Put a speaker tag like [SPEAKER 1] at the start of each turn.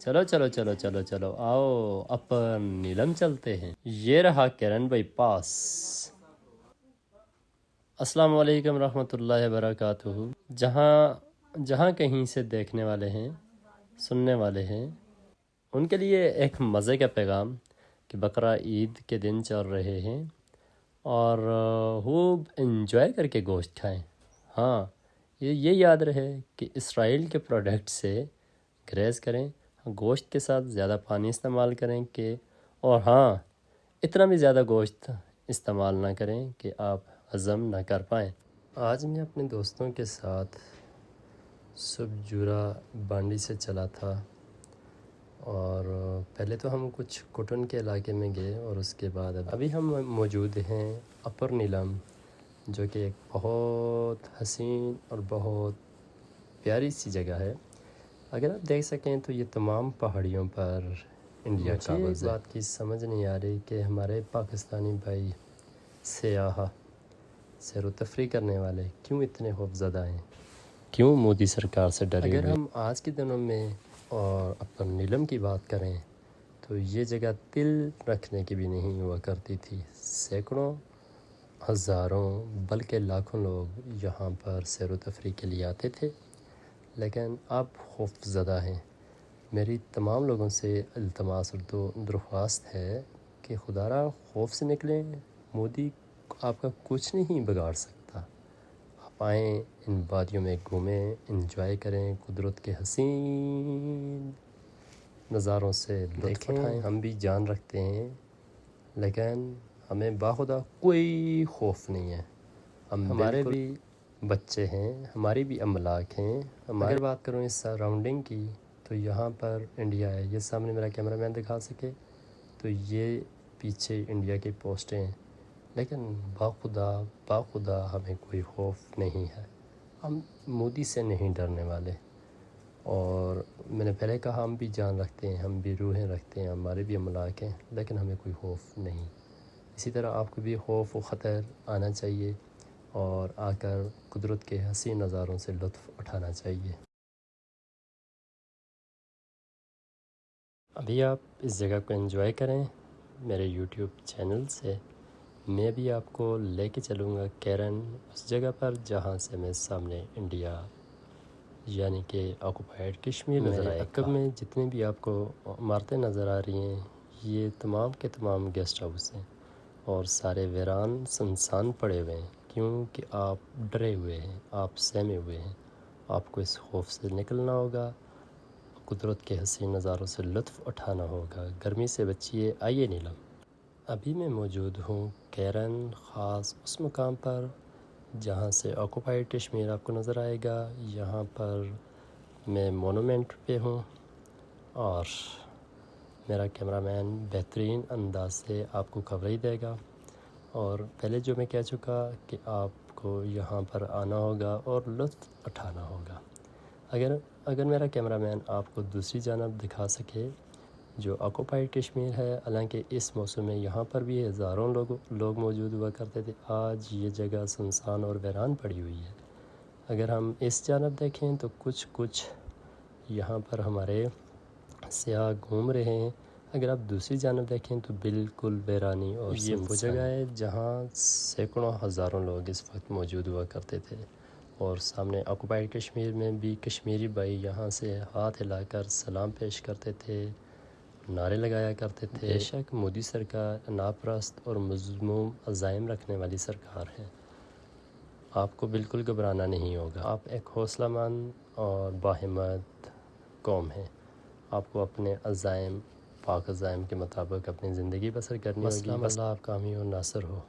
[SPEAKER 1] چلو چلو چلو چلو چلو آؤ اپن نیلم چلتے ہیں. یہ رہا کرن بھائی پاس. السلام علیکم رحمۃ اللہ وبرکاتہ. جہاں کہیں سے دیکھنے والے ہیں، سننے والے ہیں، ان کے لیے ایک مزے کا پیغام کہ بقرہ عید کے دن چل رہے ہیں اور خوب انجوائے کر کے گوشت کھائیں. ہاں، یہ یاد رہے کہ اسرائیل کے پروڈکٹ سے گریز کریں، گوشت کے ساتھ زیادہ پانی استعمال کریں اور ہاں، اتنا بھی زیادہ گوشت استعمال نہ کریں کہ آپ ہضم نہ کر پائیں. آج میں اپنے دوستوں کے ساتھ سبجورا بانڈی سے چلا تھا اور پہلے تو ہم کچھ کٹن کے علاقے میں گئے اور اس کے بعد ابھی ہم موجود ہیں اپر نیلم، جو کہ ایک بہت حسین اور بہت پیاری سی جگہ ہے. اگر آپ دیکھ سکیں تو یہ تمام پہاڑیوں پر انڈیا کا قابض ہے. بات کی سمجھ نہیں آ رہی کہ ہمارے پاکستانی بھائی سیاح، سیر و تفریح کرنے والے کیوں اتنے خوفزدہ ہیں، کیوں مودی سرکار سے ڈرے ہوئے. اگر ہم آج کے دنوں میں اور اپر نیلم کی بات کریں تو یہ جگہ دل رکھنے کی بھی نہیں ہوا کرتی تھی. سینکڑوں، ہزاروں بلکہ لاکھوں لوگ یہاں پر سیر و تفریح کے لیے آتے تھے، لیکن اب خوف زدہ ہیں. میری تمام لوگوں سے التماس اور درخواست ہے کہ خدا را خوف سے نکلیں. مودی آپ کا کچھ نہیں بگاڑ سکتا. آپ آئیں، ان وادیوں میں گھومیں، انجوائے کریں، قدرت کے حسین نظاروں سے لطف اٹھائیں. ہم بھی جان رکھتے ہیں لیکن ہمیں باخدا کوئی خوف نہیں ہے. ہمارے بھی بچے ہیں، ہماری بھی املاک ہیں. اگر بات کروں اس سراؤنڈنگ کی تو یہاں پر انڈیا ہے. یہ سامنے میرا کیمرہ مین دکھا سکے تو یہ پیچھے انڈیا کی پوسٹیں ہیں، لیکن باخدا ہمیں کوئی خوف نہیں ہے. ہم مودی سے نہیں ڈرنے والے. اور میں نے پہلے کہا ہم بھی جان رکھتے ہیں، ہم بھی روحیں رکھتے ہیں، ہمارے بھی املاک ہیں، لیکن ہمیں کوئی خوف نہیں. اسی طرح آپ کو بھی خوف و خطر آنا چاہیے اور آ کر قدرت کے حسین نظاروں سے لطف اٹھانا چاہیے. ابھی آپ اس جگہ کو انجوائے کریں. میرے یوٹیوب چینل سے میں بھی آپ کو لے کے چلوں گا کیرن، اس جگہ پر جہاں سے میں سامنے انڈیا یعنی کہ آکوپائڈ کشمیر نظر آئے. عقب میں جتنے بھی آپ کو عمارتیں نظر آ رہی ہیں یہ تمام کے تمام گیسٹ ہاؤس ہیں اور سارے ویران سنسان پڑے ہوئے ہیں، کیونکہ آپ ڈرے ہوئے ہیں، آپ سہمے ہوئے ہیں. آپ کو اس خوف سے نکلنا ہوگا، قدرت کے حسین نظاروں سے لطف اٹھانا ہوگا. گرمی سے بچیے، آئیے نیلم. ابھی میں موجود ہوں کیرن، خاص اس مقام پر جہاں سے آکوپائڈ کشمیر آپ کو نظر آئے گا. یہاں پر میں مونومنٹ پہ ہوں اور میرا کیمرہ مین بہترین انداز سے آپ کو کوریج دے گا. اور پہلے جو میں کہہ چکا کہ آپ کو یہاں پر آنا ہوگا اور لطف اٹھانا ہوگا. اگر میرا کیمرہ مین آپ کو دوسری جانب دکھا سکے جو آکوپائڈ کشمیر ہے، حالانکہ اس موسم میں یہاں پر بھی ہزاروں لوگ موجود ہوا کرتے تھے، آج یہ جگہ سنسان اور ویران پڑی ہوئی ہے. اگر ہم اس جانب دیکھیں تو کچھ یہاں پر ہمارے سیاح گھوم رہے ہیں. اگر آپ دوسری جانب دیکھیں تو بالکل ویرانی اور یہ وہ جگہ ہے جہاں سینکڑوں ہزاروں لوگ اس وقت موجود ہوا کرتے تھے. اور سامنے آکوپائڈ کشمیر میں بھی کشمیری بھائی یہاں سے ہاتھ ہلا کر سلام پیش کرتے تھے، نعرے لگایا کرتے تھے. بے شک مودی سرکار ناپرست اور مذموم عزائم رکھنے والی سرکار ہے. آپ کو بالکل گھبرانا نہیں ہوگا. آپ ایک حوصلہ مند اور باہمت قوم ہیں. آپ کو اپنے عزائم، پاک عزائم کے مطابق اپنی زندگی بسر کرنی ہوگی. بس اللہ آپ کا حامی و ناصر ہو.